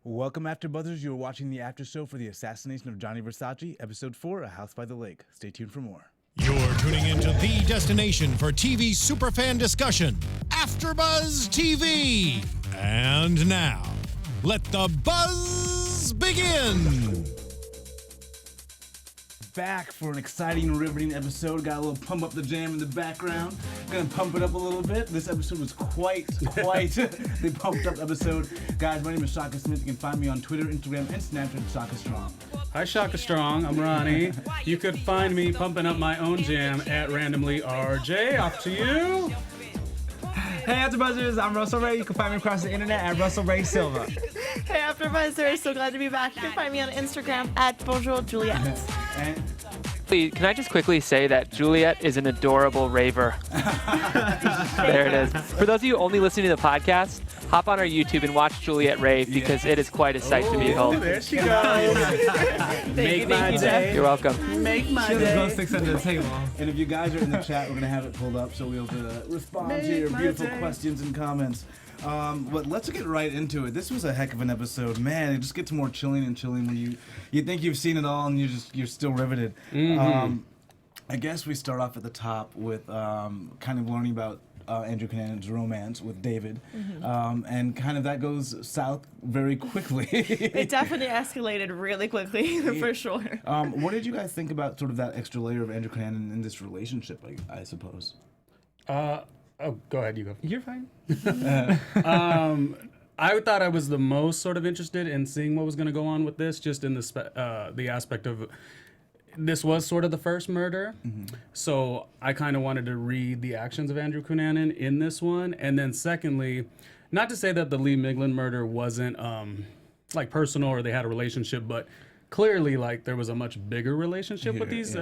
Welcome, AfterBuzzers. You are watching the after show for the Assassination of Gianni Versace, Episode 4, A House by the Lake. Stay tuned for more. You're tuning into the destination for TV superfan discussion, AfterBuzz TV. And now, let the buzz begin. Back for an exciting, riveting episode. Got a little pump up the jam in the background. Gonna pump it up a little bit. This episode was quite the pumped up episode. Guys, my name is Shaka Smith. You can find me on Twitter, Instagram, and Snapchat at Shaka Strong. Hi, Shaka Strong. I'm Ronnie. You could find me pumping up my own jam at randomly RJ. Off to you. Hey, AfterBuzzers, I'm Russell Ray. You can find me across the internet at Russell Ray Silva. Hey, AfterBuzzers, so glad to be back. You can find me on Instagram at Bonjour Juliet. And Can I just quickly say that Juliet is an adorable raver? There it is. For those of you only listening to the podcast, hop on our YouTube and watch Juliet rave because it is quite a sight to behold. There she goes. Make my day. You're welcome. Make my She has day. glow sticks under the table. And if you guys are in the chat, we're going to have it pulled up so we'll be able to respond to your beautiful questions and comments. But let's get right into it. This was a heck of an episode. Man, it just gets more chilling and chilling when you think you've seen it all and you're still riveted. I guess we start off at the top with kind of learning about Andrew Cunanan's romance with David. And kind of that goes south very quickly. It definitely escalated really quickly, for sure. What did you guys think about sort of that extra layer of Andrew Cunanan in this relationship, I suppose? Oh, go ahead, you go. You're fine. I thought I was the most sort of interested in seeing what was going to go on with this, just in the aspect of this was sort of the first murder. So I kind of wanted to read the actions of Andrew Cunanan in this one. And then secondly, not to say that the Lee Miglin murder wasn't like personal or they had a relationship, but clearly like there was a much bigger relationship with these,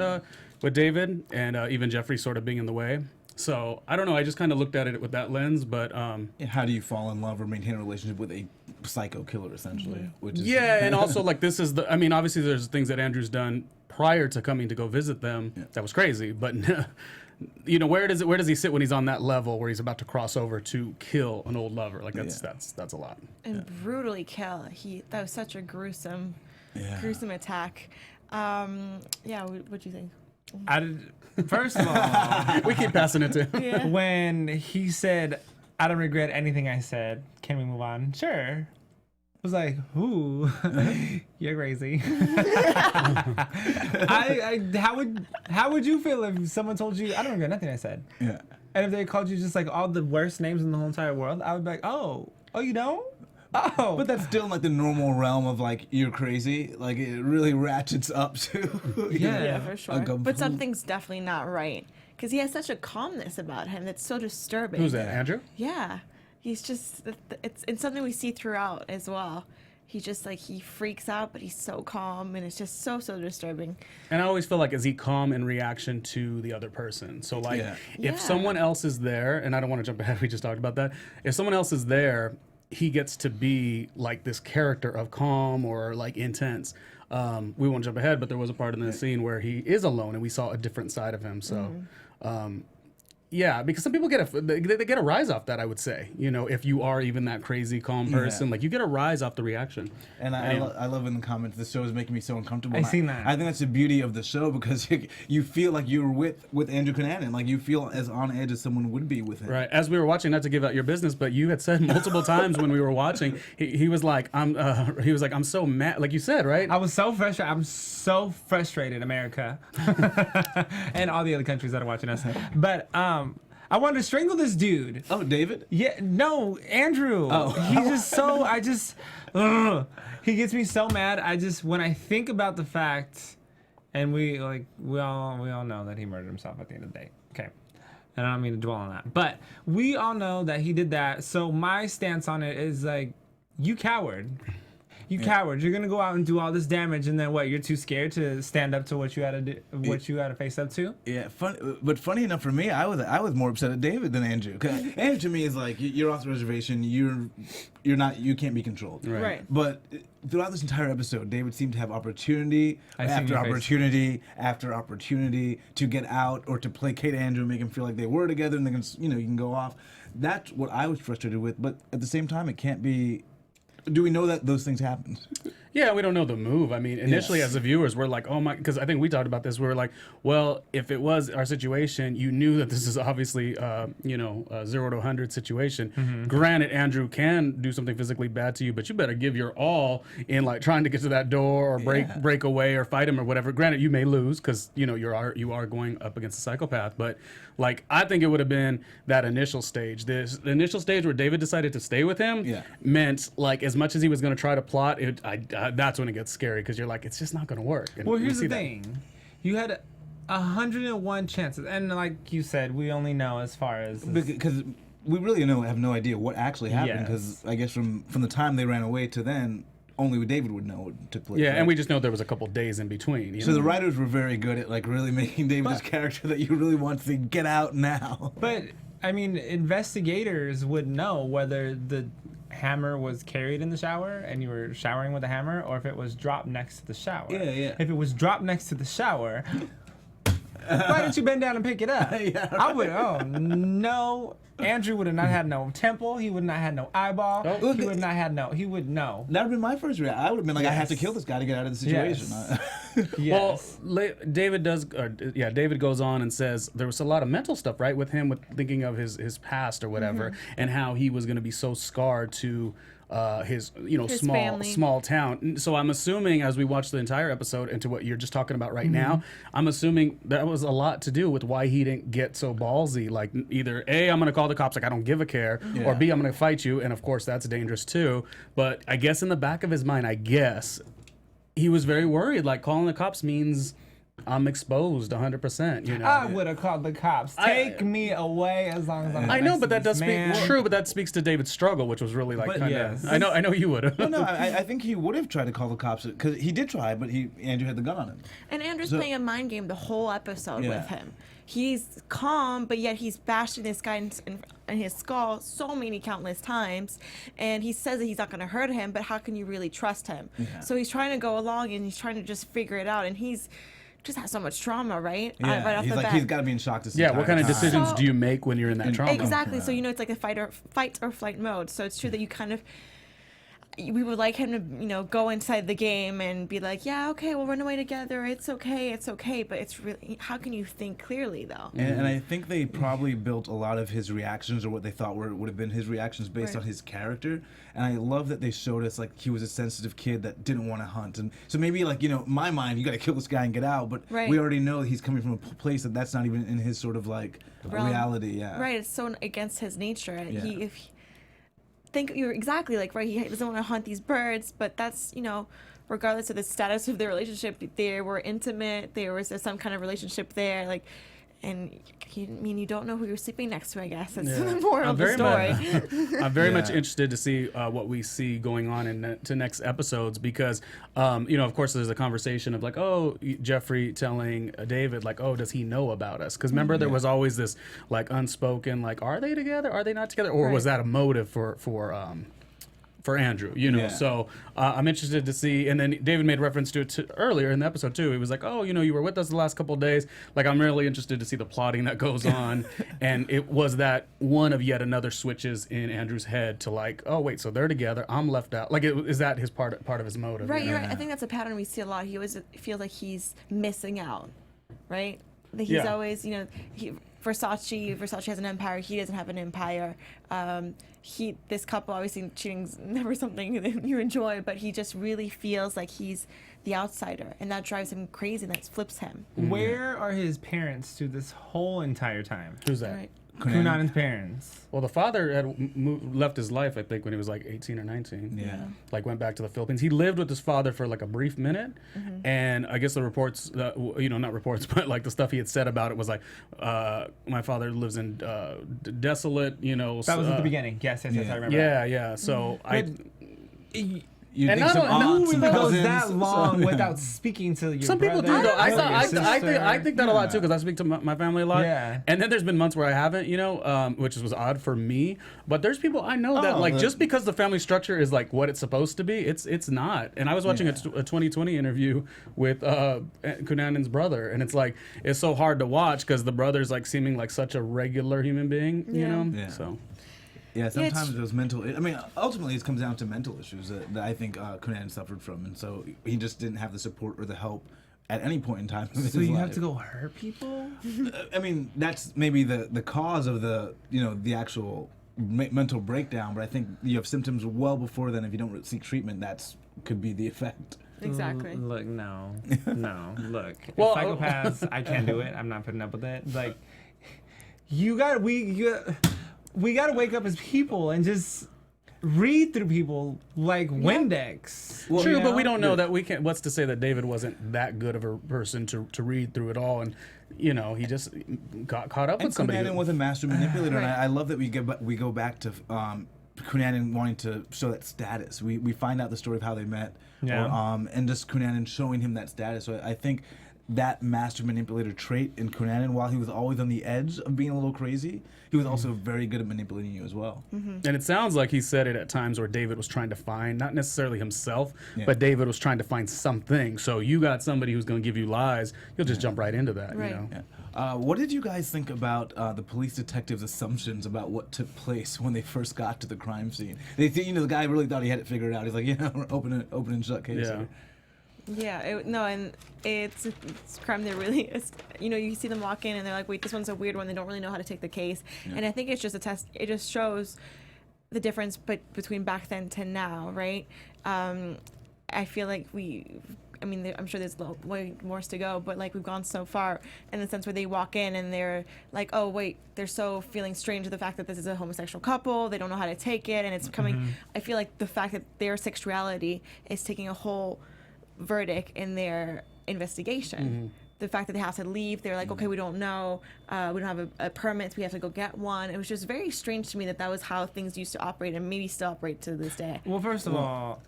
with David and even Jeffrey sort of being in the way. So I don't know. I just kind of looked at it with that lens, but How do you fall in love or maintain a relationship with a psycho killer, essentially? Which is, and also like this is the. I mean, obviously there's things that Andrew's done prior to coming to go visit them that was crazy, but you know where does he sit when he's on that level where he's about to cross over to kill an old lover? Like that's a lot. And brutally kill. That was such a gruesome attack. What'd you think? First of all, We keep passing it to. when he said, I don't regret anything I said, can we move on? Sure. I was like, ooh, you're crazy. How would you feel if someone told you, I don't regret nothing I said? Yeah. And if they called you just like all the worst names in the whole entire world, I would be like, oh, you don't? Oh. But that's still in like the normal realm of like you're crazy. Like it really ratchets up to Yeah, For sure. But something's definitely not right. Because he has such a calmness about him that's so disturbing. Who's that, Andrew? Yeah. He's just, it's something we see throughout as well. He just like, he freaks out, but he's so calm, and it's just so disturbing. And I always feel like, is he calm in reaction to the other person? So like, if someone else is there, and I don't want to jump ahead, we just talked about that. If someone else is there, he gets to be like this character of calm or like intense. We won't jump ahead, but there was a part in the scene where he is alone and we saw a different side of him. So, because some people get they get a rise off that, I would say. You know, if you are even that crazy calm person, like you get a rise off the reaction. And I love in the comments, the show is making me so uncomfortable. I've seen that. I think that's the beauty of the show because you feel like you're with Andrew Cunanan. Like you feel as on edge as someone would be with him. Right. As we were watching, not to give out your business, but you had said multiple times when we were watching, he was like, I'm so mad. Like you said, right? I was so frustrated. I'm so frustrated, America, and all the other countries that are watching us. But I wanted to strangle this dude. Oh, David? Yeah, no, Andrew. Oh. He's just so. He gets me so mad. When I think about the fact, and we all know that he murdered himself at the end of the day. Okay. And I don't mean to dwell on that, but we all know that he did that. So my stance on it is like, you coward. You coward! You're gonna go out and do all this damage, and then what? You're too scared to stand up to what you had to do, what you had to face up to. Yeah, but funny enough for me, I was more upset at David than Andrew. 'Cause Andrew to me is like you're off the reservation. You can't be controlled. Right. But throughout this entire episode, David seemed to have opportunity after opportunity after opportunity to get out or to placate Andrew, make him feel like they were together, and they can you can go off. That's what I was frustrated with. But at the same time, it can't be do we know that those things happened? Yeah, we don't know the move. I mean, initially Yes. as the viewers, we're like, oh my, because I think we talked about this. We were like, well, if it was our situation, you knew that this is obviously, a 0 to 100 situation. Granted, Andrew can do something physically bad to you, but you better give your all in like trying to get to that door or break away or fight him or whatever. Granted, you may lose because you are going up against a psychopath. But like, I think it would have been that initial stage. The initial stage where David decided to stay with him meant like as much as he was going to try to plot, that's when it gets scary because you're like, it's just not going to work. And Well, we here's see the that. thing. You had 101 chances. And like you said, we only know as far as... Because we really have no idea what actually happened. Yes. Because I guess from the time they ran away to then, only David would know what took place. Yeah, right? and we just know there was a couple days in between. So the writers were very good at like really making David this character that you really want to get out now. But, I mean, investigators would know whether the hammer was carried in the shower and you were showering with a hammer or if it was dropped next to the shower. Yeah, yeah. If it was dropped next to the shower, why didn't you bend down and pick it up? Yeah, I would, no. Andrew would have not had no temple. He would not had no eyeball. Oh. He would not had no, he would know. That would have been my first reaction. I would have been like, I have to Yes. kill this guy to get out of the situation. Yes. Well, David goes on and says there was a lot of mental stuff, right, with him, with thinking of his past or whatever, and how he was going to be so scarred to his family. small town. So I'm assuming as we watch the entire episode into what you're just talking about right now, I'm assuming that was a lot to do with why he didn't get so ballsy. Like either A, I'm going to call the cops, like I don't give a care, or B, I'm going to fight you, and of course that's dangerous too. But I guess in the back of his mind, he was very worried. Like calling the cops means I'm exposed 100%. You know, I would have called the cops. Take me away as long as I'm. I know, next but to that this does man. speak true. But that speaks to David's struggle, which was really like But kind of. yes. I know you would have. Well, no, I think he would have tried to call the cops because he did try, but Andrew had the gun on him. And Andrew's So- playing a mind game the whole episode Yeah. with him. He's calm, but yet he's bashing this guy in his skull so many countless times. And he says that he's not going to hurt him, but how can you really trust him? Yeah. So he's trying to go along and he's trying to just figure it out. And he's just has so much trauma, right? Yeah, Right off he's the like bat. he's got to be in shock this Yeah, entire what kind of time. decisions So- do you make when you're in that trauma? Exactly. So it's like a fight or flight mode. So it's true that you kind of we would like him to go inside the game and be like, yeah, okay, we'll run away together. It's okay. But it's really, how can you think clearly though? And I think they probably built a lot of his reactions or what they thought would have been his reactions based Right. on his character. And I love that they showed us like he was a sensitive kid that didn't want to hunt. And so maybe like, my mind, you got to kill this guy and get out. But Right. we already know he's coming from a place that's not even in his sort of like Realm. reality. Yeah. Right. It's so against his nature. And Yeah. think you're exactly like, right, he doesn't want to hunt these birds, but that's, regardless of the status of their relationship, they were intimate, there was some kind of relationship there, like, and you don't know who you're sleeping next to, I guess. That's the moral of the story. I'm very much Yeah. interested to see what we see going on to next episodes because, of course, there's a conversation of like, oh, Jeffrey telling David, like, oh, does he know about us? Because remember, there was always this like unspoken, like, are they together? Are they not together? Or was Right. that a motive for Andrew, Yeah. So I'm interested to see. And then David made reference to it earlier in the episode too. He was like, oh, you were with us the last couple of days. Like, I'm really interested to see the plotting that goes on. And it was that one of yet another switches in Andrew's head to like, oh, wait, so they're together. I'm left out. Like, is that his part of his motive? Right, you know? you're right. I think that's a pattern we see a lot. He always feels like he's missing out, right? That he's Yeah. always, Versace has an empire. He doesn't have an empire. This couple, obviously, cheating's never something that you enjoy, but he just really feels like he's the outsider, and that drives him crazy. And that flips him. Where are his parents through this whole entire time? Who's that? Right. Cunanan's parents. Well, the father had left his life, I think, when he was like 18 or 19. Yeah. Like, went back to the Philippines. He lived with his father for like a brief minute. And I guess the reports, not reports, but like the stuff he had said about it was like, my father lives in desolate, That was at the beginning. Yes, I remember. Yeah. So You And think some not only- aunts and Who goes cousins, that long so- without speaking to your some people do brother though. I or your think that a lot too sister? because I speak to my family a lot. Yeah. And then there's been months where I haven't, which was odd for me. But there's people I know that Oh, like the- just because the family structure is like what it's supposed to be, it's not. And I was watching a 2020 interview with Cunanan's brother, and it's like it's so hard to watch because the brother's like seeming like such a regular human being, you Yeah. know. Yeah. So Yeah, sometimes those mental. I mean, ultimately, it comes down to mental issues that I think Cunanan suffered from, and so he just didn't have the support or the help at any point in time. So you have to go hurt people? I mean, that's maybe the cause of the the actual mental breakdown, but I think you have symptoms well before then. If you don't seek treatment, that's could be the effect. Exactly. Look, no. Look, well, psychopaths, I can't do it. I'm not putting up with it. Like, we got to wake up as people and just read through people like Windex. Well, true, but we don't know that we can't. What's to say that David wasn't that good of a person to read through it all, and he just got caught up with somebody. Cunanan was a master manipulator, Right. and I love that we go back to Cunanan wanting to show that status. We find out the story of how they met, and just Cunanan showing him that status. So I think that master manipulator trait in Cunanan, while he was always on the edge of being a little crazy, he was also very good at manipulating you as well. And it sounds like he said it at times where David was trying to find, not necessarily himself, but David was trying to find something. So you got somebody who's going to give you lies, you'll just jump right into that. Right. What did you guys think about the police detectives' assumptions about what took place when they first got to the crime scene? They think, the guy really thought he had it figured out. He's like, open and shut case. Yeah. And it's crime. They're really, you see them walk in and they're like, wait, this one's a weird one. They don't really know how to take the case. Yeah. And I think it's just a test. It just shows the difference between back then to now, right? I feel like I'm sure there's way more to go, but like we've gone so far in the sense where they walk in and they're like, oh wait, they're so feeling strange to the fact that this is a homosexual couple. They don't know how to take it, and it's coming. I feel like the fact that their sexuality is taking a whole verdict in their investigation. The fact that they have to leave, they're like, okay, we don't know, we don't have a permit, we have to go get one. It was just very strange to me that was how things used to operate, and maybe still operate to this day. Well, first of all,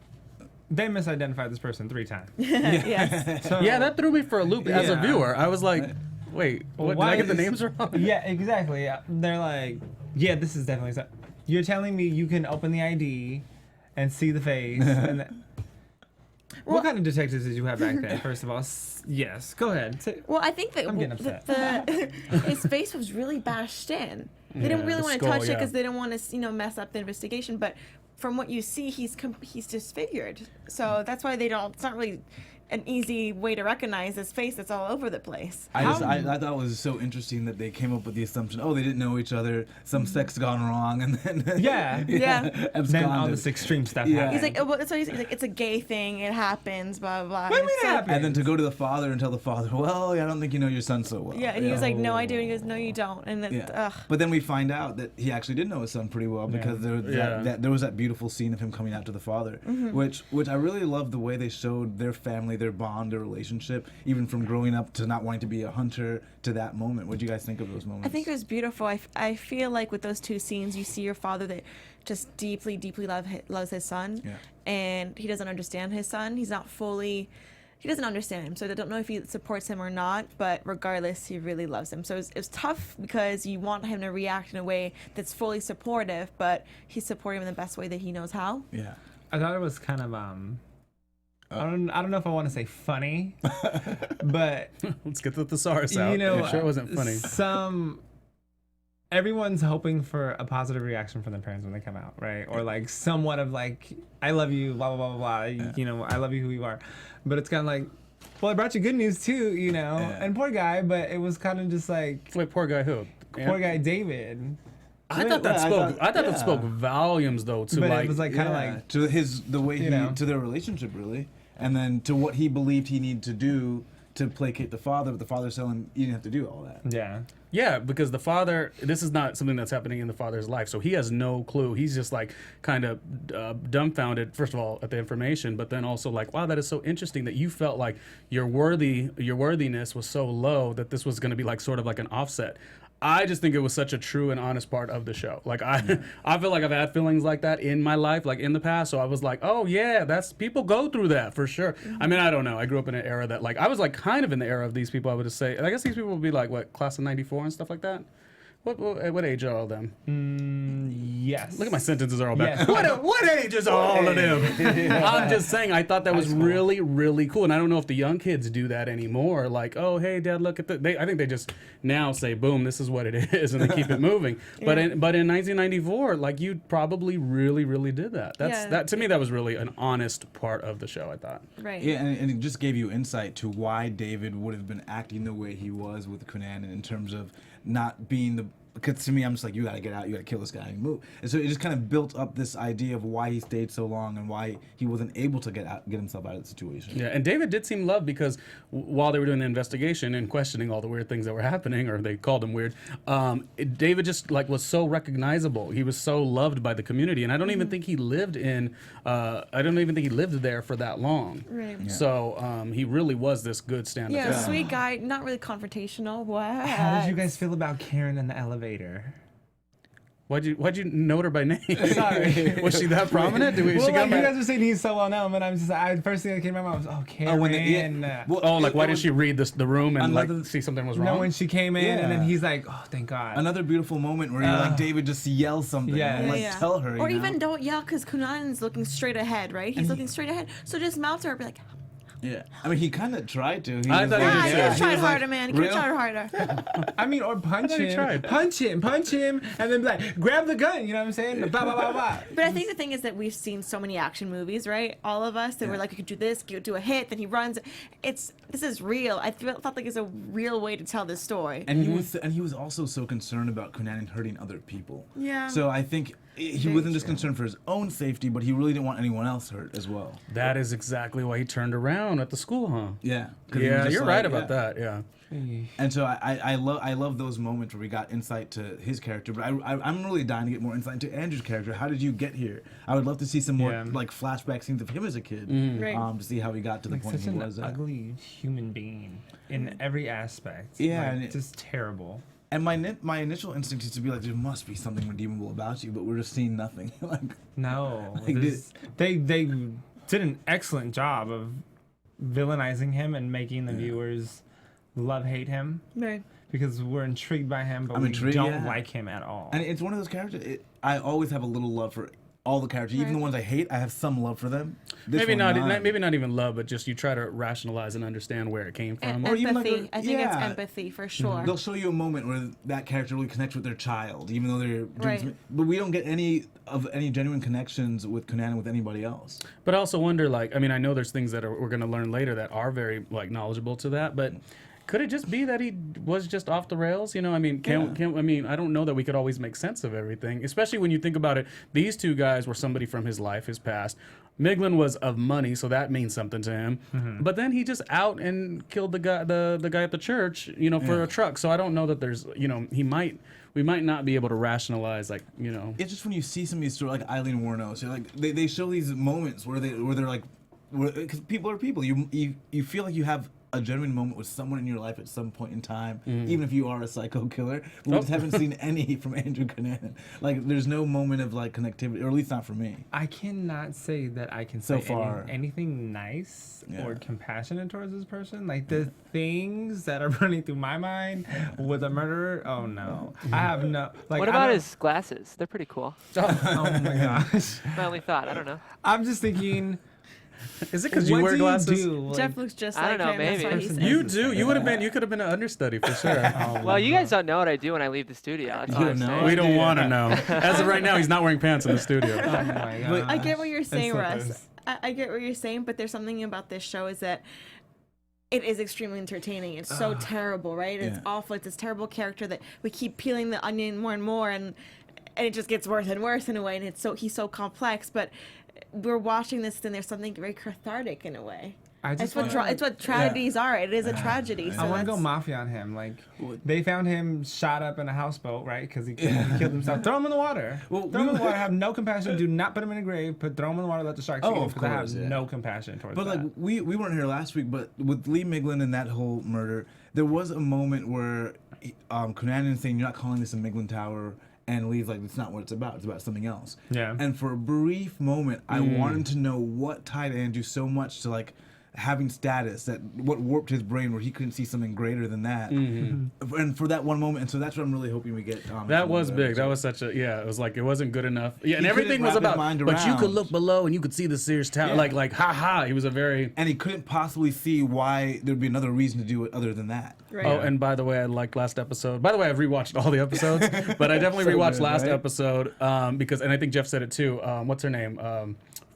they misidentified this person 3 times. Yes. So, Yeah, that threw me for a loop as a viewer. I was like, wait, what, did I get the names wrong? Yeah, exactly. Yeah. They're like, yeah, this is definitely so. You're telling me you can open the ID and see the face. What kind of detectives did you have back then, first of all? Yes, go ahead. Well, I think that I'm getting upset. his face was really bashed in. They didn't really want to touch it because they didn't want to, mess up the investigation. But from what you see, he's disfigured. So that's why it's not really an easy way to recognize his face that's all over the place. I thought it was so interesting that they came up with the assumption, they didn't know each other, some sex gone wrong, and then absconded. Then all this extreme stuff happened. He's like, well, so he's like, it's a gay thing, it happens, blah blah. What do you mean it happens? And then to go to the father and tell the father, I don't think you know your son so well. Yeah, and he was like, no, I do. And he goes, no, you don't. And then, But then we find out that he actually did know his son pretty well because there was that beautiful scene of him coming out to the father, which I really love the way they showed their family, their bond, their relationship, even from growing up to not wanting to be a hunter to that moment. What do you guys think of those moments? I think it was beautiful. I feel like with those 2 scenes, you see your father that just deeply, deeply loves his son, and he doesn't understand his son. He doesn't understand him, so I don't know if he supports him or not, but regardless, he really loves him. So it's tough because you want him to react in a way that's fully supportive, but he's supporting him in the best way that he knows how. Yeah. I thought it was kind of, I don't know if I want to say funny, but let's get the thesaurus out. I'm sure it wasn't funny. Everyone's hoping for a positive reaction from their parents when they come out, right? Or like somewhat of like, I love you, blah blah blah blah blah. I love you who you are, but it's kind of like, well, I brought you good news too, And poor guy, but it was kind of just like, wait, poor guy who? Poor guy David. I thought that spoke volumes though to but like it was like kind of like to the way to their relationship really, and then to what he believed he needed to do to placate the father, but the father's telling you didn't have to do all that. Yeah, because the father, this is not something that's happening in the father's life, so he has no clue. He's just like kind of dumbfounded, first of all, at the information, but then also like, wow, that is so interesting that you felt like your worthiness was so low that this was going to be like sort of like an offset. I just think it was such a true and honest part of the show. Like I feel like I've had feelings like that in my life, like in the past. So I was like, oh yeah, people go through that for sure. I mean, I don't know. I grew up in an era that like, I was like kind of in the era of these people, I would just say. I guess these people would be like, what, class of 94 and stuff like that? What age are all of them? Yes. Look at my sentences are all bad. Yes. What age is all of them? I'm just saying, I thought that was really, really cool. And I don't know if the young kids do that anymore. Like, oh, hey, Dad, look at I think they just now say, boom, this is what it is, and they keep it moving. But in 1994, like, you probably really, really did that. That to me, that was really an honest part of the show, I thought. Right. Yeah, and it just gave you insight to why David would have been acting the way he was with Cunanan in terms of not being the. Because to me, I'm just like, you gotta get out, you gotta kill this guy and move. And so it just kind of built up this idea of why he stayed so long and why he wasn't able to get himself out of the situation. Yeah, and David did seem loved because while they were doing the investigation and questioning all the weird things that were happening, or they called him weird, David just like was so recognizable. He was so loved by the community, and I don't even think he lived there for that long. Right. Yeah. So he really was this good stand-up. Yeah, guy. sweet guy, not really confrontational. What? How did you guys feel about Karen in the elevator? Why'd you note her by name? Sorry. Was she that prominent? Well, like, you guys were saying he's so well known, but first thing that came to my mind was, Karen. Why did she read the room and Another- like see something was wrong? No, when she came in, and then he's like, oh, thank God. Another beautiful moment where like David just yells something and like tell her. Or you know? even don't yell because Cunanan's looking straight ahead, right? He's looking straight ahead. So just mouth to her, be like, Yeah, I mean he kind of tried to. He I was thought he like, ah, did you too. could have he tried was like, harder, man. You could "Real?" have tried harder. I mean, or punch thought he tried. punch him, and then be like, grab the gun, you know what I'm saying? Blah, blah, blah, blah. But I think the thing is that we've seen so many action movies, right? All of us that were like, you could do this, you could do a hit, then he runs. This is real. I felt like it's a real way to tell this story. And he was also so concerned about Cunanan hurting other people. Yeah. So I think he Very wasn't just true. concerned for his own safety, but he really didn't want anyone else hurt as well. That is exactly why he turned around at the school, huh? Yeah. 'Cause he was Yeah, just you're like, right about yeah. that. Yeah. And so I love those moments where we got insight to his character, but I'm really dying to get more insight into Andrew's character. How did you get here? I would love to see some more like flashback scenes of him as a kid, Right. to see how he got to the Like point such he an was at. ugly human being in every aspect. Yeah, Like, and it- just terrible. And my initial instinct is to be like, there must be something redeemable about you, but we're just seeing nothing. Like, No, Like they did an excellent job of villainizing him and making the viewers hate him Right. because we're intrigued by him, but I'm we intrigued, don't yeah. like him at all. and it's one of those characters. I always have a little love for all the characters, even the ones I hate. I have some love for them. This Maybe one, not even love, but just you try to rationalize and understand where it came from. And Or even like empathy. a- I think it's yeah. empathy for sure. They'll show you a moment where that character really connects with their child, even though they're doing Right. something. But we don't get any genuine connections with Cunanan with anybody else. But I also wonder, like, I mean, I know there's things that we're going to learn later that are very like knowledgeable to that, but could it just be that he was just off the rails? You know, I mean, I don't know that we could always make sense of everything, especially when you think about it. These two guys were somebody from his life, his past. Miglin was of money, so that means something to him. But then he just out and killed the guy at the church, you know, for a truck. So I don't know that there's, you know, we might not be able to rationalize, like, you know. It's just when you see some of these stories, like Eileen Wuornos, you're like they show these moments where they're like, because people are people. You feel like you have a genuine moment with someone in your life at some point in time, even if you are a psycho killer. We just haven't seen any from Andrew Cunanan. Like, there's no moment of like connectivity, or at least not for me. I cannot say that I can So say far. anything nice Yeah. or compassionate towards this person. Like the things that are running through my mind with a murderer. Oh no, I have no. Like, What I about don't- his glasses? They're pretty cool. Oh my gosh, My only thought. I don't know. I'm just thinking. Is it because you what wear do glasses? You do? Like, Jeff looks just I like don't know, him. That's why maybe. he said You it. do. You could have been an understudy for sure. Well, you guys don't know what I do when I leave the studio. That's all You I'm don't know? saying. We don't want to know. As of right now, he's not wearing pants in the studio. Oh my god. I get what you're saying, so Russ. close. I get what you're saying, but there's something about this show is that it is extremely entertaining. It's so terrible, right? It's Yeah. awful. It's this terrible character that we keep peeling the onion more and more, and it just gets worse and worse in a way. And he's so complex, but we're watching this, and there's something very cathartic in a way. It's what tragedies are. It is a tragedy. So I want to that's- go mafia on him. Like, they found him shot up in a houseboat, right? Because he killed himself. Throw him in the water. Well, throw him in the water. Have no compassion. Do not put him in a grave. Throw him in the water. Let the sharks eat him. of Because I have course, yeah. no compassion towards But that. like we weren't here last week, but with Lee Miglin and that whole murder, there was a moment where Cunanan saying, "You're not calling this a Miglin Tower," and Lee's like, "It's not what it's about. It's about something else." Yeah. And for a brief moment, I wanted to know what tied Andrew so much to like having status, that what warped his brain where he couldn't see something greater than that. And for that one moment, and so that's what I'm really hoping we get. That was big. That was such a it was like it wasn't good enough. Yeah, and He everything couldn't was wrap his about. mind But you could around. look below and you could see the Sears Tower. Yeah. Like ha. He was a very. And he couldn't possibly see why there'd be another reason to do it other than that. Right. Oh, and by the way, I liked last episode. By the way, I've rewatched all the episodes, but I definitely So rewatched good, last right? episode because, and I think Jeff said it too. What's her name?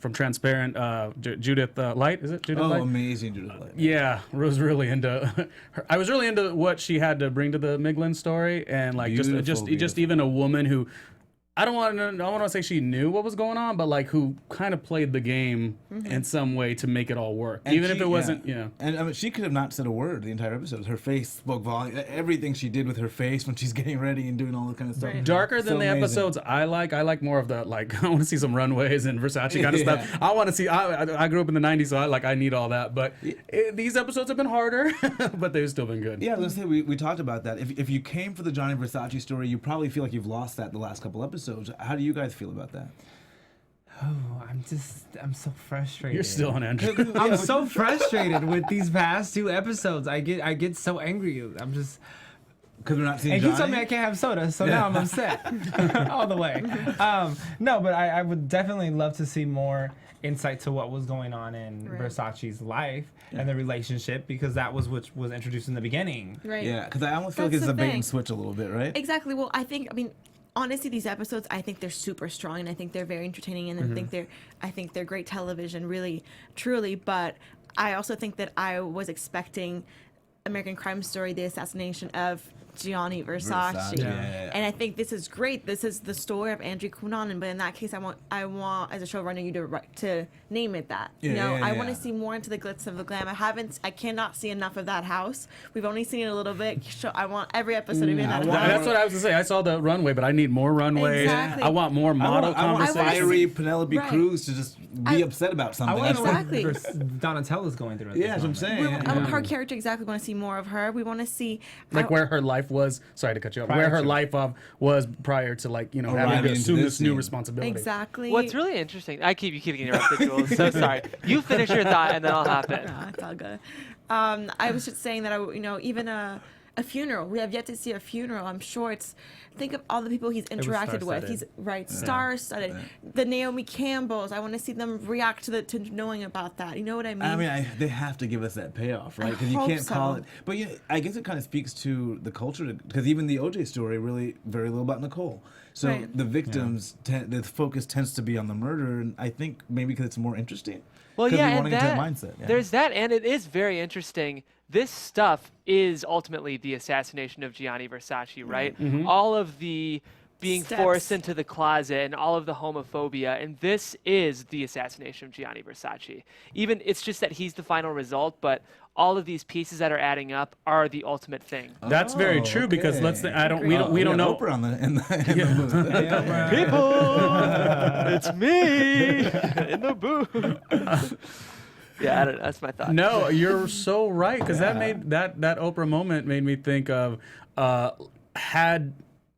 From Transparent, Judith Light. Is it Judith Oh, Light? amazing, Judith Light. Yeah, was really into. I was really into what she had to bring to the Miglin story, and like just Beautiful. even a woman who. I don't want to say she knew what was going on, but like who kind of played the game in some way to make it all work, And even if she- it wasn't. And I mean, she could have not said a word the entire episode. Her face spoke volume. Everything she did with her face when she's getting ready and doing all that kind of stuff. Right. Darker than So the amazing. episodes I like more of the like I want to see some runways and Versace kind of Yeah. stuff. I want to see. I grew up in the '90s, so I need all that. But these episodes have been harder, but they've still been good. Yeah, let's say we talked about that. If you came for the Gianni Versace story, you probably feel like you've lost that the last couple episodes. How do you guys feel about that? Oh, I'm so frustrated. You're still on Andrew. I'm so frustrated with these past 2 episodes. I get so angry. I'm just. Because we're not seeing And Johnny? he told me I can't have soda, so now I'm upset all the way. No, but I would definitely love to see more insight to what was going on in Right. Versace's life and the relationship, because that was what was introduced in the beginning. Right. Yeah, because I almost feel like That's it's a the bait thing. and switch a little bit, right? Exactly. Well, I mean, honestly, these episodes, I think they're super strong, and I think they're very entertaining, and I think they're great television, really, truly. But I also think that I was expecting American Crime Story, the assassination of Gianni Versace. Yeah. And I think this is great. This is the story of Andrew Cunanan, but in that case, I want as a showrunner you to name it that. I want to see more into the glitz of the glam. I cannot see enough of that house. We've only seen it a little bit. I want every episode to be in that house. That's what I was gonna say. I saw the runway, but I need more runways. Exactly. I want more model I want conversations. fiery Penelope Right. Cruz to just be upset about I something. want to know Exactly. what Donatella's going through. At Yeah, this that's what I'm moment. saying. Her character, exactly. Want to see more of her. We want to see Where her life was. Sorry to cut you off. Prior Where her to- life was prior to having Arriving to into assume this this new scene. responsibility. exactly. What's really interesting, I keep getting interrupted, Jules. So sorry. You finish your thought and then I'll hop in. Nah, it's all good. I was just saying that even a funeral. We have yet to see a funeral. I'm sure think of all the people he's interacted with. star-studded. He's star-studded. The Naomi Campbells. I want to see them react to knowing about that. You know what I mean? I mean, they have to give us that payoff, right? Because you hope can't call so. it. But I guess it kind of speaks to the culture, because even the OJ story really very little about Nicole. So Right. the victims, the focus tends to be on the murder, and I think maybe because it's more interesting. Well, 'Cause yeah, we and wanna get to that mindset. Yeah. there's that, and it is very interesting. This stuff is ultimately the assassination of Gianni Versace, right? All of the being Steps. forced into the closet and all of the homophobia, and this is the assassination of Gianni Versace. Even it's just that he's the final result, but all of these pieces that are adding up are the ultimate thing. That's very Oh, true because okay. let's. I don't. We don't got know. Oprah on in the movie. People, it's me in the booth. Yeah, I don't know. That's my thought. No, you're so right because that made that Oprah moment made me think of had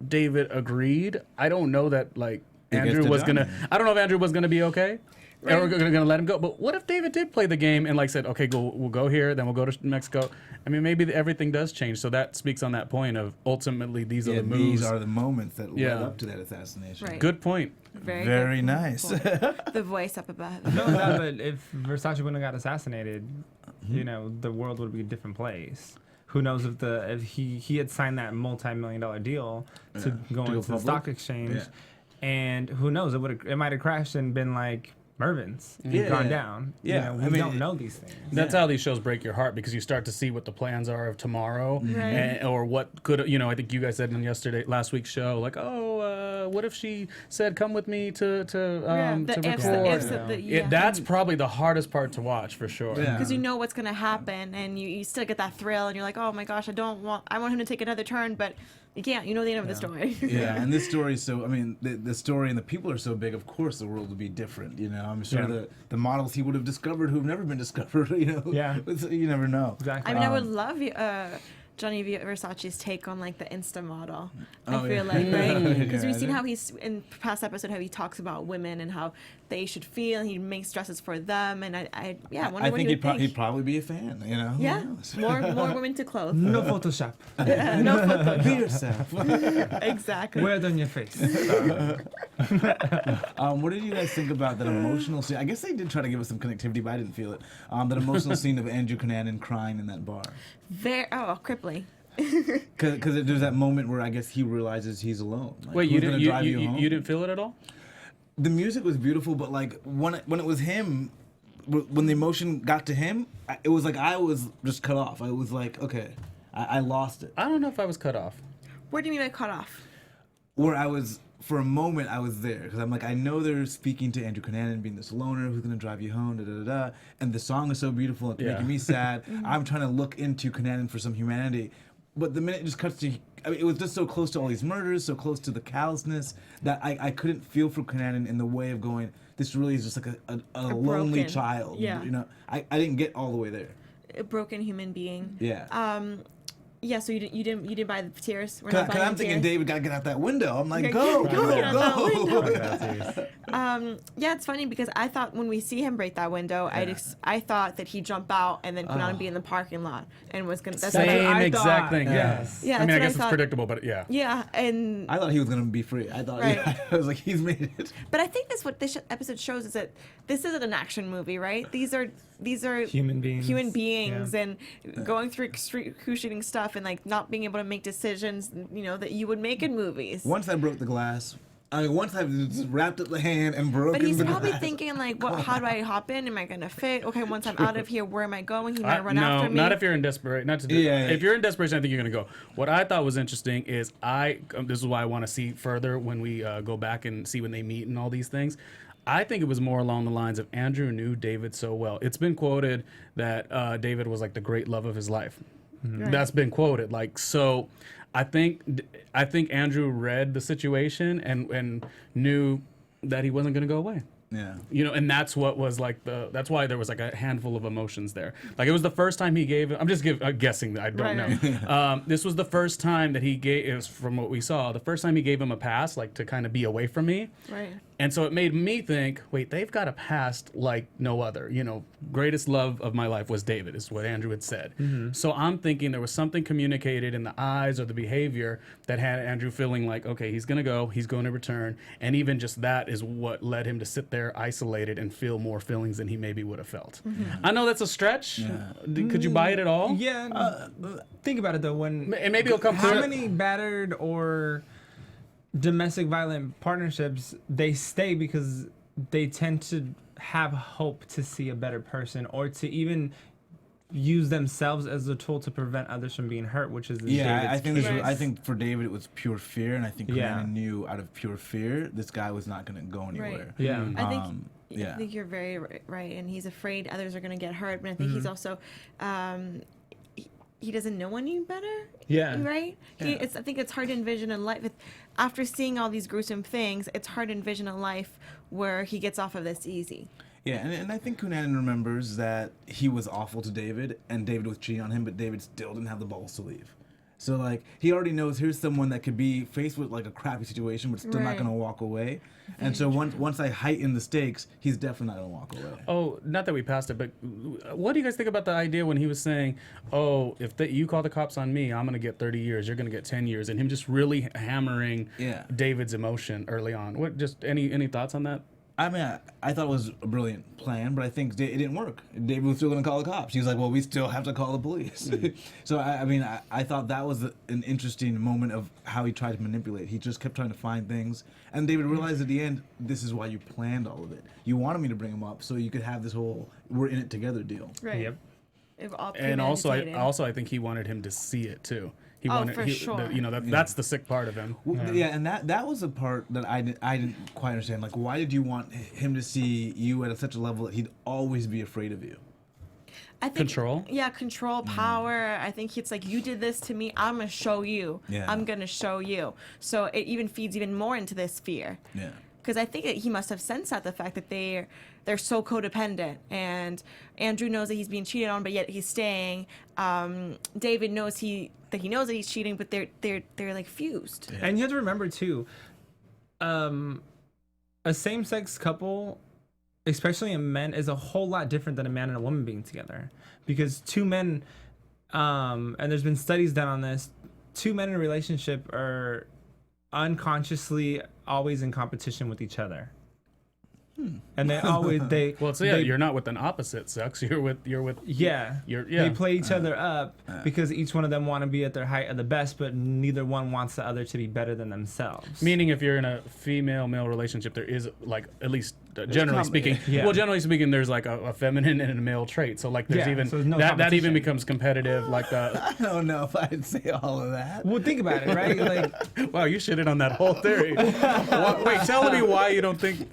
David agreed. I don't know that like Andrew to was Johnny. gonna. I don't know if Andrew was gonna be okay. Or gonna let him go. But what if David did play the game and like said, okay, we'll go here, then we'll go to Mexico. I mean, maybe everything does change. So that speaks on that point of ultimately these are the moves. These are the moments that Yeah. led up to that assassination. Right. Good point. Very, Very good. nice. The voice up above. No, but if Versace wouldn't have got assassinated, the world would be a different place. Who knows if he had signed that multi-million-dollar deal to go To go into the public? stock exchange, Yeah. and who knows, it might have crashed and been like Mervin's Yeah, gone yeah. down. Yeah, We I mean, don't know these things. That's how these shows break your heart because you start to see what the plans are of tomorrow, or what could I think you guys said in last week's show, like, what if she said, "Come with me to the ifs, record." the ifs, yeah. That's probably the hardest part to watch for sure. Yeah. Because you know what's gonna happen, and you still get that thrill, and you're like, oh my gosh, I want him to take another turn, but you can't. You know the end of the story. Yeah, and this story is so. I mean, the story and the people are so big. Of course, the world would be different. I'm sure the models he would have discovered who've never been discovered. Yeah. You never know. Exactly. I mean, I would love Gianni Versace's take on like the Insta model. I feel like, right? Because we've seen how he's in past episode how he talks about women and how they should feel, and he makes dresses for them. And I wonder I what think he would think. he'd probably be a fan, you know? Who Yeah, knows? more women to clothe. No Photoshop. No photo. Be yourself. Exactly. Wear it on your face. What did you guys think about that emotional scene? I guess they did try to give us some connectivity, but I didn't feel it. That emotional scene of Andrew Cunanan crying in that bar. Crippling. Because there's that moment where I guess he realizes he's alone. Like, Wait, who's you gonna didn't drive you home? you didn't feel it at all? The music was beautiful, but like when it was him, when the emotion got to him, it was like I was just cut off. I was like, okay, I lost it. I don't know if I was cut off. What do you mean by cut off? Where I was, for a moment, I was there because I'm like, I know they're speaking to Andrew Cunanan being this loner who's gonna drive you home, da da da da, and the song is so beautiful, it's Yeah. making me sad. I'm trying to look into Cunanan for some humanity, but the minute it just cuts to, I mean, it was just so close to all these murders, so close to the callousness that I couldn't feel for Cunanan in the way of going, this really is just like a lonely broken- child. yeah. You know, I didn't get all the way there. A broken human being. Yeah. Yeah. So you didn't buy the tears. We're Cause not buying I'm the thinking tears. David gotta get out that window. I'm like, Yeah, go, get out that go, window. go. Yeah, it's funny because I thought when we see him break that window, I thought that he'd jump out and then Cunanan be in the parking lot and was gonna. That's what Same I exact thought. thing. Yes. Yeah. Yeah, I mean, I that's what I guess it's thought. predictable, but yeah. Yeah, and I thought he was gonna be free. I thought, Right. yeah, I was like, he's made it. but I think that's what this episode shows is that this isn't an action movie, right? These are Human beings. human beings Yeah. and going through excruciating stuff and like not being able to make decisions, you know, that you would make in movies. Once I broke the glass, I mean, once I just wrapped up the hand and broken But he's the probably glass. thinking like, what? How do I hop in? Am I gonna fit? Okay, once I'm out of here, where am I going? He might run no, after me. not if you're in desperation. Not to do, Yeah, yeah. If you're in desperation, I think you're gonna go. What I thought was interesting is this is why I want to see further when we go back and see when they meet and all these things. I think it was more along the lines of Andrew knew David so well. It's been quoted that David was like the great love of his life. Right. That's been quoted. Like, so I think Andrew read the situation and knew that he wasn't going to go away. Yeah. You know, and that's what was like that's why there was like a handful of emotions there. Like, it was the first time he gave, I'm just guessing that I don't Right, know. This was the first time that he gave, it was from what we saw, the first time he gave him a pass, like to kind of be away from me. Right. And so it made me think, wait, they've got a past like no other. You know, greatest love of my life was David, is what Andrew had said. So I'm thinking there was something communicated in the eyes or the behavior that had Andrew feeling like, okay, he's going to go, he's going to return. And even just that is what led him to sit there isolated and feel more feelings than he maybe would have felt. I know that's a stretch. Could you buy it at all? Yeah. Think about it though. When And maybe it'll come how through. many battered or domestic violent partnerships they stay because they tend to have hope to see a better person or to even use themselves as a tool to prevent others from being hurt, which is Yeah, David's I think case. this was, I think for David it was pure fear, and I think Yeah. Cunanan knew out of pure fear this guy was not going to go anywhere. Yeah. I think yeah. I think you're very right, and he's afraid others are going to get hurt. But I think he's also he doesn't know any better. Yeah. Right. I think it's hard to envision a life after seeing all these gruesome things. It's hard to envision a life where he gets off of this easy. Yeah, and I think Cunanan remembers that he was awful to David, and David was cheating on him, but David still didn't have the balls to leave. So, like, he already knows here's someone that could be faced with, like, a crappy situation, but still not Right. going to walk away. And so once I heighten the stakes, he's definitely not going to walk away. Oh, not that we passed it, but what do you guys think about the idea when he was saying, oh, if you call the cops on me, I'm going to get 30 years, you're going to get 10 years, and him just really hammering David's emotion early on. What? Just any thoughts on that? I mean, I thought it was a brilliant plan, but I think it didn't work. David was still going to call the cops. He was like, well, we still have to call the police. So, I thought that was an interesting moment of how he tried to manipulate. He just kept trying to find things. And David realized at the end, this is why you planned all of it. You wanted me to bring him up so you could have this whole we're in it together deal. Right. Yep. And also, I think he wanted him to see it too. He wanted, for sure. That's the sick part of him. Yeah, and that was the part that I didn't quite understand. Like, why did you want him to see you at such a level that he'd always be afraid of you? I think, Control? Yeah, control, power. I think it's like, you did this to me, I'm going to show you. Yeah. I'm going to show you. So it even feeds even more into this fear. Yeah. Because I think that he must have sensed out the fact that they're so codependent, and Andrew knows that he's being cheated on, but yet he's staying. David knows that he's cheating, but they're like fused. And you have to remember too, a same-sex couple especially in men, is a whole lot different than a man and a woman being together. Because two men, and there's been studies done on this, two men in a relationship are unconsciously always in competition with each other. And they always you're not with an opposite sex. You're with they play each other up because each one of them want to be at their height of the best, but neither one wants the other to be better than themselves. Meaning, if you're in a female-male relationship, there is like at least generally speaking. Yeah. Well, generally speaking, there's like a feminine and a male trait. So like there's even that even becomes competitive. Like the I don't know if I'd say all of that. Well, think about it, right? Like, wow, you shitted on that whole theory. Wait, tell me why you don't think.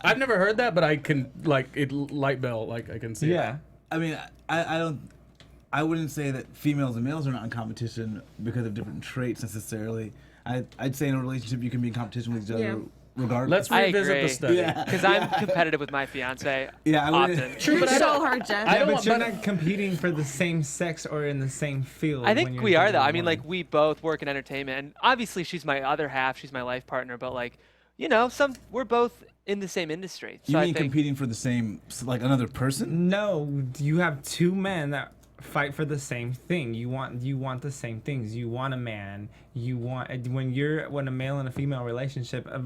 I've never heard that, but I can light bell, like I can see. Yeah. It. I mean, I wouldn't say that females and males are not in competition because of different traits necessarily. I'd say in a relationship you can be in competition with each other regardless. Let's revisit the study. Because I'm competitive with my fiance often. True, but so hard, Jeff. But you're not competing for the same sex or in the same field. I think we are, though. I mean, like, we both work in entertainment, and obviously she's my other half, she's my life partner, but like, you know, we're both in the same industry. So you mean competing for the same, like another person? No, you have two men that fight for the same thing. You want the same things. You want a man. When a male and a female relationship, a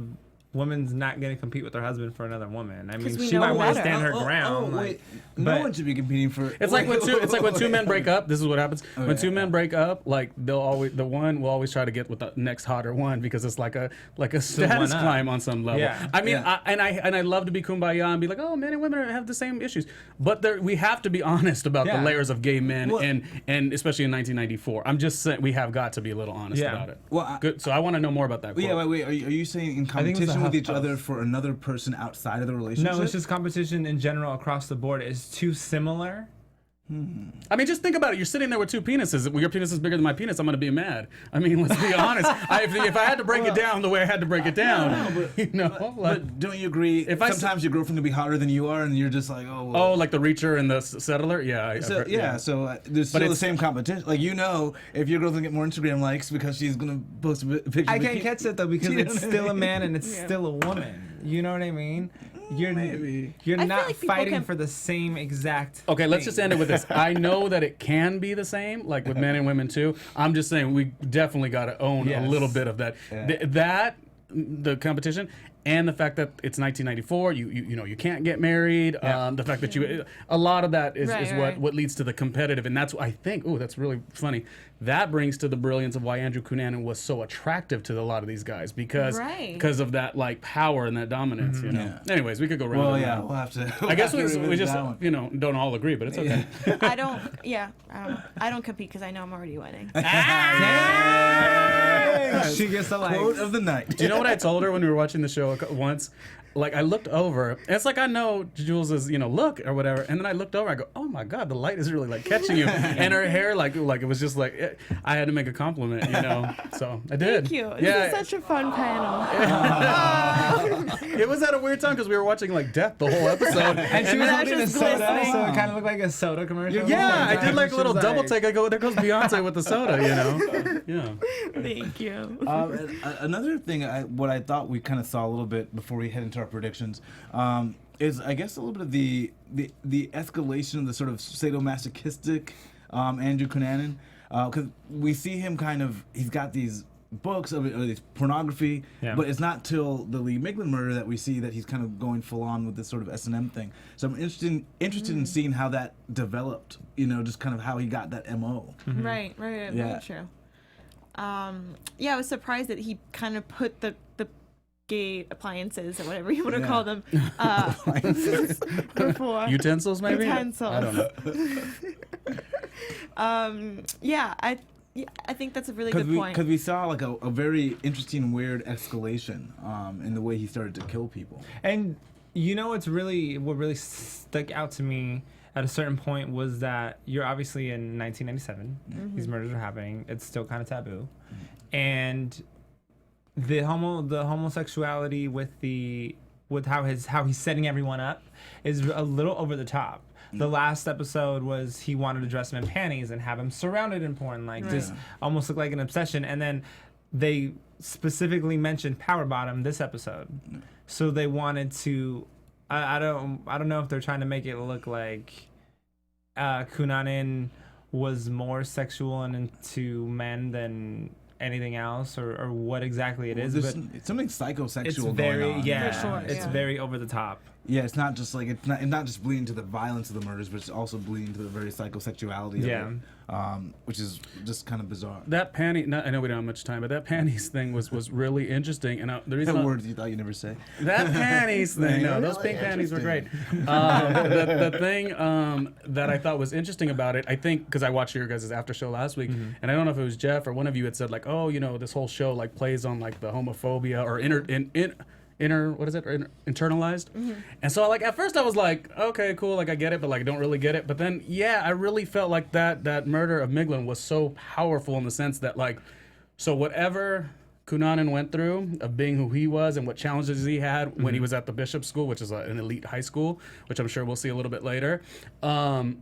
woman's not going to compete with her husband for another woman. I mean, she might want to stand her ground. Wait, no one should be competing for. It's like when two men break up. This is what happens when two men break up. Like the one will always try to get with the next hotter one because it's like a status climb on some level. Yeah. I mean, I love to be kumbaya and be like, oh, men and women have the same issues, but we have to be honest about the layers of gay men and especially in 1994. I'm just saying we have got to be a little honest about it. Well, good. So I want to know more about that. Yeah, wait. Are you saying in competition with each other for another person outside of the relationship? No, it's just competition in general across the board. Is too similar. I mean, just think about it. You're sitting there with two penises. Your penis is bigger than my penis. I'm going to be mad. I mean, let's be honest. If I had to break it down the way I had to break it down, but don't you agree? Sometimes your girlfriend will be hotter than you are, and you're just like, oh. Well. Oh, like the reacher and the settler. Yeah. So there's still the same competition. Like if your girl's gonna get more Instagram likes because she's gonna post a picture. I can't catch it though because it's still a man and it's still a woman. You know what I mean? You're not fighting for the same exact Okay, thing. let's just end it with this. I know that it can be the same, like with men and women too. I'm just saying we definitely got to own a little bit of that. Yeah. The competition and the fact that it's 1994, you can't get married. Yeah. The fact that a lot of that is what leads to the competitive, and that's I think. Oh, that's really funny. That brings to the brilliance of why Andrew Cunanan was so attractive to a lot of these guys because of that like power and that dominance. You know. Yeah. Anyways, we could go round. Well, yeah, we'll have to. I guess we just don't all agree, but it's okay. I don't. Yeah, I don't compete because I know I'm already winning. She gets the quote of the night. Do you know what I told her when we were watching the show once? Like I looked over, and it's like I know Jules's look or whatever, and then I looked over, I go, oh my god, the light is really like catching you, and her hair like it was just like I had to make a compliment, so I did. Thank you. This is such a fun panel. It was at a weird time because we were watching like Death the whole episode, and she was holding a soda, so it kind of looked like a soda commercial. Yeah, I did like a little double take. I go, there goes Beyonce with the soda, Yeah. Thank you. Another thing, what I thought we kind of saw a little bit before we head into our predictions, is I guess a little bit of the escalation of the sort of sadomasochistic Andrew Cunanan, because we see him he's got these books of these pornography, but it's not till the Lee Miglin murder that we see that he's kind of going full on with this sort of S&M thing. So I'm interested in seeing how that developed, just kind of how he got that MO. Mm-hmm. Right, very true. I was surprised that he kind of put the gay appliances or whatever you want to call them before utensils, maybe utensils. I don't know. I think that's a really good point because we saw like a very interesting, weird escalation in the way he started to kill people. And what really stuck out to me at a certain point was that you're obviously in 1997. Mm-hmm. These murders are happening. It's still kind of taboo, and the homosexuality with how he's setting everyone up is a little over the top. The last episode was he wanted to dress him in panties and have him surrounded in porn, just almost look like an obsession. And then they specifically mentioned power bottom this episode, so they wanted to I don't know if they're trying to make it look like Cunanan was more sexual and into men than anything else, or what exactly it is. But it's something psychosexual it's going very on. For sure, it's very over the top. Yeah, it's not just like it's not just bleeding to the violence of the murders, but it's also bleeding to the very psychosexuality of it, which is just kind of bizarre. That panty, I know we don't have much time, but that panties thing was really interesting. And the reason That word you thought you never say. that panties thing, no, those pink panties were great. The thing that I thought was interesting about it, I think, because I watched your guys' after show last week, and I don't know if it was Jeff or one of you had said like, oh, you know, this whole show like plays on like the homophobia or internalized. And so like at first I was like, okay, cool, like I get it, but like I don't really get it. But then I really felt like that murder of Miglin was so powerful in the sense that like, so whatever Cunanan went through of being who he was and what challenges he had when he was at the Bishop School, which is an elite high school, which I'm sure we'll see a little bit later. And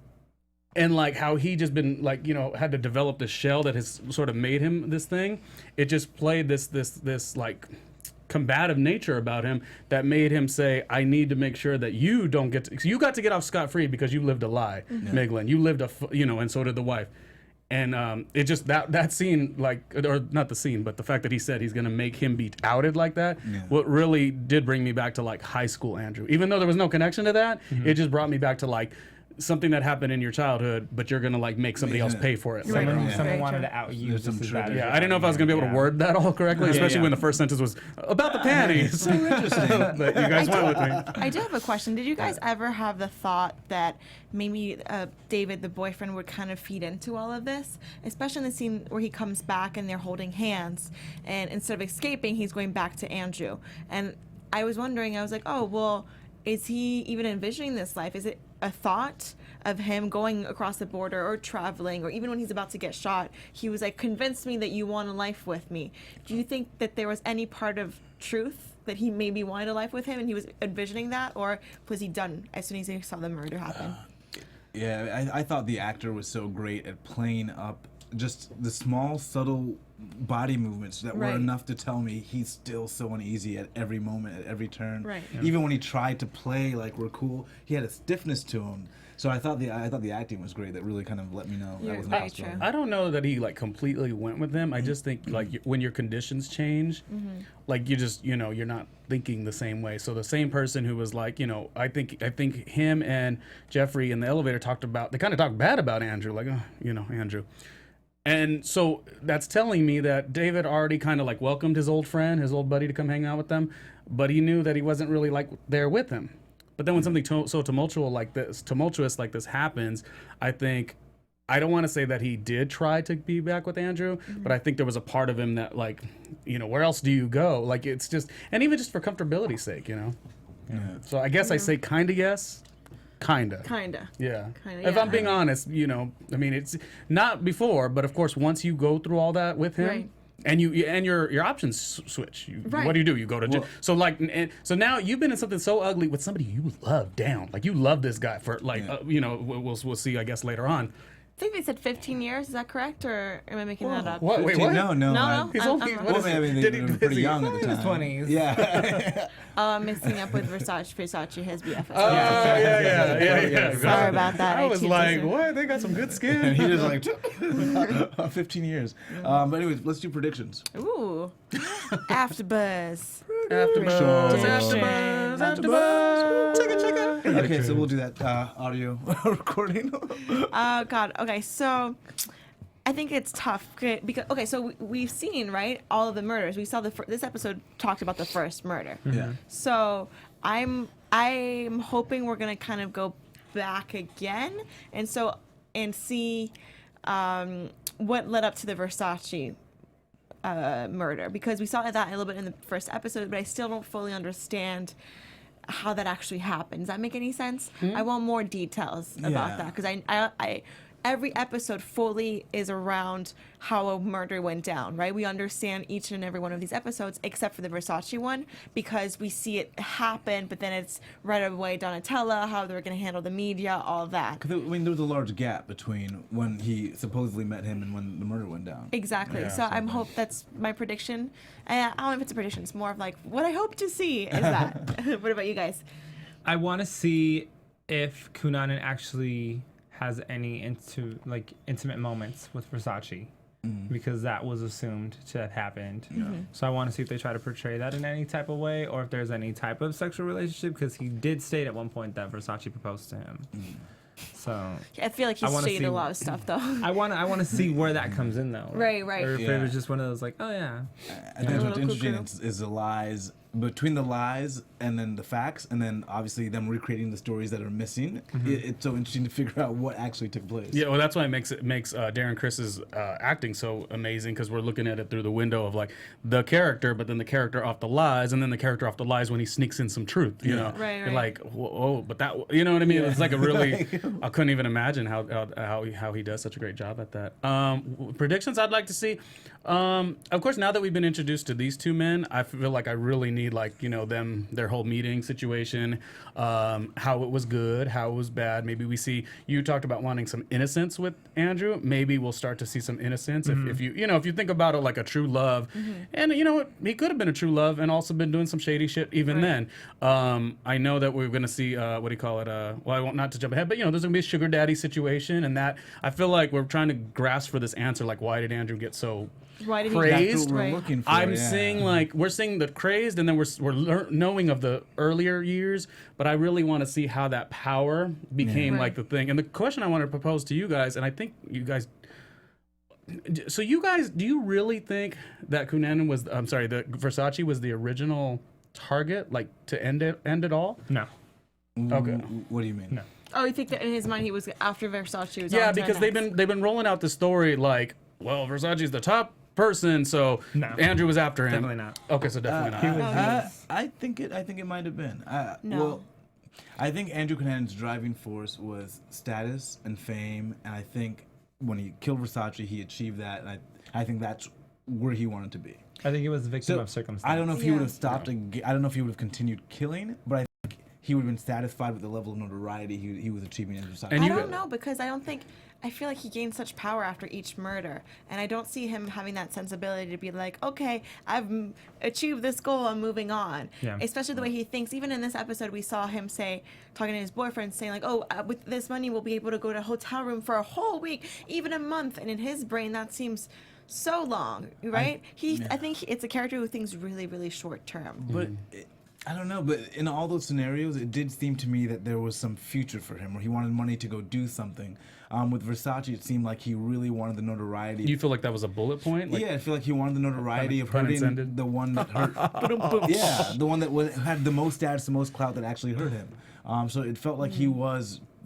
like how he just been like, you know, had to develop this shell that has sort of made him this thing. It just played this like combative nature about him that made him say, I need to make sure that you don't get to, you got to get off scot-free because you lived a lie, Miglin. You lived and so did the wife. And it just, that scene, like, or not the scene, but the fact that he said he's going to make him be outed like that, what really did bring me back to like high school Andrew. Even though there was no connection to that, it just brought me back to like, something that happened in your childhood, but you're gonna like make somebody else pay for it. Someone wanted to out you. There's some just as truth. bad as I didn't know if I was gonna be able to word that all correctly, especially when the first sentence was about the panties. So interesting. But you guys went with me. I do have a question. Did you guys ever have the thought that maybe David, the boyfriend, would kind of feed into all of this? Especially in the scene where he comes back and they're holding hands, and instead of escaping, he's going back to Andrew. And I was wondering, I was like, oh, well, is he even envisioning this life? Is it a thought of him going across the border or traveling, or even when he's about to get shot, he was like, convince me that you want a life with me. Do you think that there was any part of truth that he maybe wanted a life with him and he was envisioning that, or was he done as soon as he saw the murder happen? I thought the actor was so great at playing up just the small, subtle body movements that were enough to tell me he's still so uneasy at every moment, at every turn. Right. Even when he tried to play like we're cool, he had a stiffness to him. So I thought the acting was great. That really kind of let me know that was very possible. true. I don't know that he like completely went with them. I just think like when your conditions change, like you just you're not thinking the same way. So the same person who was like, I think him and Jeffrey in the elevator they kind of talked bad about Andrew, like Andrew. And so that's telling me that David already kind of like welcomed his old friend, his old buddy to come hang out with them, but he knew that he wasn't really like there with him. But then when something so tumultuous like this happens, I think, I don't want to say that he did try to be back with Andrew, but I think there was a part of him that like, where else do you go? Like it's just, and even just for comfortability's sake, Yeah. So I guess I say kind of yes. Kinda. Yeah. If I'm being honest, it's not before, but of course, once you go through all that with him, and your options switch. What do? You go to so like, so now you've been in something so ugly with somebody you love down, like you love this guy for like, we'll see, I guess later on. I think they said 15 years. Is that correct, or am I making that up? What? Wait, what? No. He's only. They were pretty young at the time. 20s. Yeah. Oh, I'm mixing up with Versace, his BFF. Oh, yeah. Sorry about that. I was like, what? They got some good skin. And he was like 15 years. But anyways, let's do predictions. Ooh. AFTERBUZZ. AFTERBUZZ. Okay, so we'll do that audio recording. Oh God. Okay, so I think it's tough because so we've seen all of the murders. We saw this episode talked about the first murder. Yeah. So I'm hoping we're gonna kind of go back again and see what led up to the Versace murder, because we saw that a little bit in the first episode, but I still don't fully understand how that actually happened. Does that make any sense? I want more details about that, because I every episode fully is around how a murder went down, right? We understand each and every one of these episodes except for the Versace one, because we see it happen, but then it's right away Donatella, how they're going to handle the media, all that. Because there was a large gap between when he supposedly met him and when the murder went down. Exactly. Yeah, so I'm hope that's my prediction. And I don't know if it's a prediction. It's more of like what I hope to see is that. What about you guys? I want to see if Cunanan actually has any intimate moments with Versace, because that was assumed to have happened. So I want to see if they try to portray that in any type of way, or if there's any type of sexual relationship, because he did state at one point that Versace proposed to him. So I feel like he's shaded a lot of stuff, though. I want to see where that comes in, though. Right. Or if it was just one of those like, oh yeah. I think what's interesting is the lies, between the lies and then the facts, and then obviously them recreating the stories that are missing. It's so interesting to figure out what actually took place. Yeah, well, that's why it makes Darren Chris's acting so amazing, because we're looking at it through the window of like the character, but then the character off the lies, and then the character off the lies when he sneaks in some truth. You know, Right. You're like, whoa, but that, you know what I mean? It's like a really, I couldn't even imagine how he does such a great job at that. Predictions I'd like to see. Of course, now that we've been introduced to these two men, I feel like I really need their whole meeting situation, how it was good, how it was bad. Maybe we see, you talked about wanting some innocence with Andrew. Maybe we'll start to see some innocence if you think about it like a true love, and he could have been a true love and also been doing some shady shit even then. I know that we're gonna see what do you call it? Well, I want not to jump ahead, but there's gonna be a sugar daddy situation, and that I feel like we're trying to grasp for this answer, like why did Andrew get so crazed? I'm seeing we're seeing the crazed, and then we're knowing of the earlier years, but I really want to see how that power became like the thing. And the question I want to propose to you guys, and I think you guys, so you guys, do you really think that Cunanan was, that Versace was the original target, like to end it all? No. Okay. What do you mean? No. Oh, you think that in his mind he was after Versace was? Yeah, on to because next? they've been rolling out the story like, well, Versace's the top person, so Andrew was after him. Definitely not. Okay, so definitely not. I think it might have been. No. Well, I think Andrew Cunanan's driving force was status and fame, and I think when he killed Versace, he achieved that, and I think that's where he wanted to be. I think he was a victim of circumstance. I don't know if he would have stopped. I don't know if he would have continued killing, but I think he would have been satisfied with the level of notoriety he was achieving as Versace. I don't know, because I feel like he gained such power after each murder, and I don't see him having that sensibility to be like, okay, I've achieved this goal, I'm moving on. Yeah. Especially the way he thinks. Even in this episode, we saw him talking to his boyfriend, saying like, oh, with this money, we'll be able to go to a hotel room for a whole week, even a month. And in his brain, that seems so long, right? I think it's a character who thinks really, really short term. But I don't know, but in all those scenarios, it did seem to me that there was some future for him, where he wanted money to go do something. With Versace, it seemed like he really wanted the notoriety. You feel like that was a bullet point? Like, I feel like he wanted the notoriety of hurting the one that hurt. The one that had the most status, the most clout that actually hurt him. So it felt like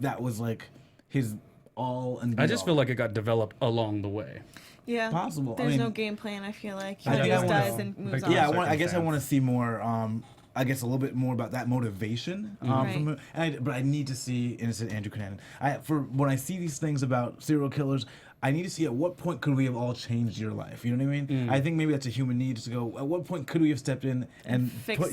that was like his all and be I just all. feel like it got developed along the way. Yeah, possible. There's no game plan. I feel like he I just does and moves on. Yeah, I guess I want to see more. I guess a little bit more about that motivation from him. But I need to see innocent Andrew Cunanan. For when I see these things about serial killers, I need to see at what point could we have all changed your life. You know what I mean? I think maybe that's a human need to go. At what point could we have stepped in and fix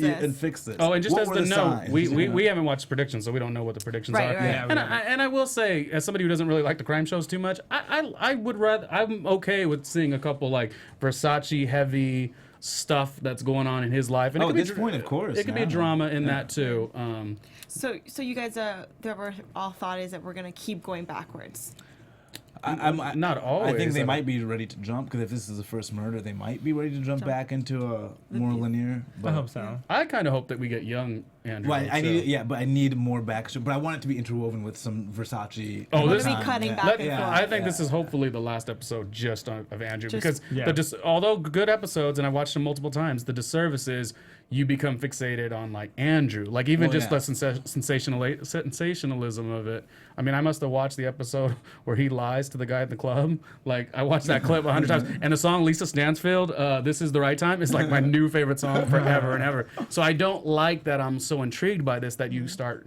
this? Oh, and just what as were the note, signs, we haven't watched predictions, so we don't know what the predictions are. Right. And I will say, as somebody who doesn't really like the crime shows too much, I'm okay with seeing a couple like Versace heavy stuff that's going on in his life. And at this point, of course. It could be a drama in that too. So you guys, there all thought is that we're gonna keep going backwards. I'm not always. I think they might be ready to jump, because if this is the first murder, they might be ready to jump back into a more linear. I hope so. I kind of hope that we get young Andrew. Well, I need more backstory. But I want it to be interwoven with some Versace. Oh, this is cutting back and forth. I think this is hopefully the last episode just of Andrew, because although good episodes, and I watched them multiple times, the disservice is you become fixated on like Andrew, like even the sensationalism of it. I mean, I must have watched the episode where he lies to the guy at the club. Like I watched that clip 100 times, and the song Lisa Stansfield, "This Is the Right Time," is like my new favorite song forever and ever. So I don't like that I'm so intrigued by this that you start,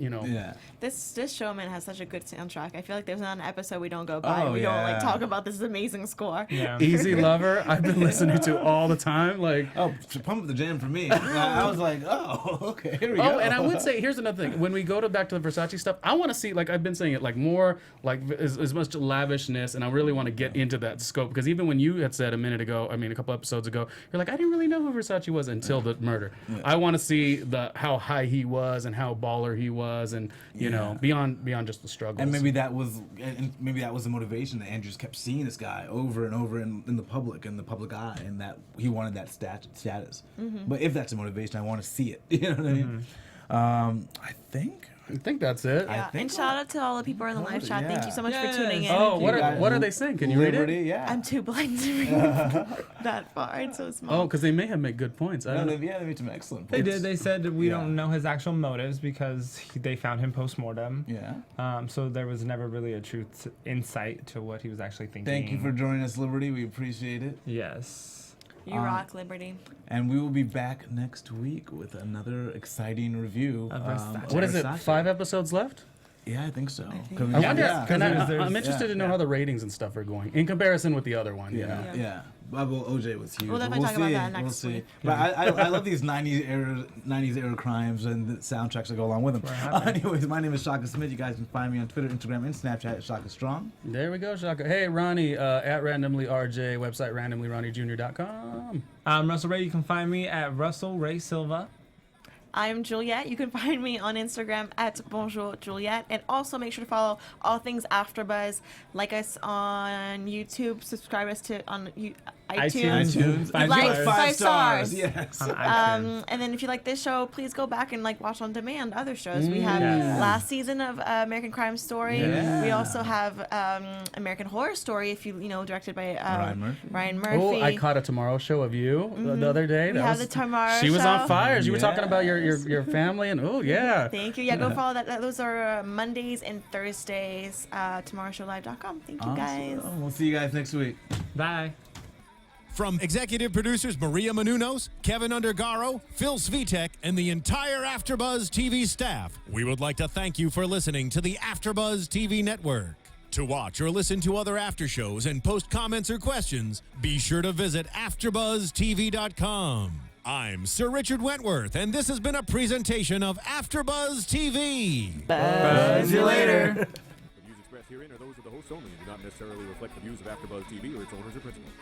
This showman has such a good soundtrack. I feel like there's not an episode we don't go by. We don't like talk about this amazing score. Yeah. Easy Lover, I've been listening to all the time. Like, pump up the jam for me. I was like, okay, here we go. Oh, and I would say, here's another thing. When we go back to the Versace stuff, I want to see, like I've been saying it, like more, like as much lavishness, and I really want to get into that scope, because even when you had said a couple episodes ago, you're like, I didn't really know who Versace was until the murder. I want to see how high he he was and how baller he was, and you know, beyond just the struggles. And maybe that was the motivation that Andrew just kept seeing this guy over and over in the public eye, and that he wanted that status. But if that's the motivation, I want to see it. You know what I mean? I think that's it. Yeah, and shout out to all the people in the live chat. Thank you so much for tuning in. Oh, what are they saying? Can you read it? Yeah. I'm too blind to read that far. It's so small. Oh, because they may have made good points. I don't know. They made some excellent They points. did. They said we don't know his actual motives because they found him post-mortem. Yeah. So there was never really a true insight to what he was actually thinking. Thank you for joining us, Liberty. We appreciate it. Yes. You rock, Liberty. And we will be back next week with another exciting review. What is it? 5 episodes left? Yeah, I think so. I wonder, and there's- I'm interested to know how the ratings and stuff are going in comparison with the other one. You know? Yeah. Well, OJ was huge. We'll definitely talk about that next week. But I love these 90s era crimes and the soundtracks that go along with them. Anyways, my name is Shaka Smith. You guys can find me on Twitter, Instagram, and Snapchat at Shaka Strong. There we go, Shaka. Hey, Ronnie, at randomlyrj, website randomlyronniejr.com. I'm Russell Ray. You can find me at Russell Ray Silva. I'm Juliet. You can find me on Instagram at Bonjour Juliet. And also make sure to follow all things AfterBuzz. Like us on YouTube. Subscribe us to on iTunes. Five stars. Yes. And then if you like this show, please go back and watch on demand other shows. We have last season of American Crime Story. Yeah. We also have American Horror Story, if you directed by Ryan Murphy. Oh, I caught a Tomorrow Show of you the other day. We have the Tomorrow She was Show. on fire. You were talking about your family, and Thank you. Yeah, go follow that. Those are Mondays and Thursdays. TomorrowShowLive.com. Thank you, guys. Awesome. We'll see you guys next week. Bye. From executive producers Maria Menounos, Kevin Undergaro, Phil Svitek, and the entire AfterBuzz TV staff, we would like to thank you for listening to the AfterBuzz TV network. To watch or listen to other after shows and post comments or questions, be sure to visit AfterBuzzTV.com. I'm Sir Richard Wentworth, and this has been a presentation of AfterBuzz TV. Buzz you later. The views expressed herein are those of the hosts only and do not necessarily reflect the views of AfterBuzz TV or its owners or principals.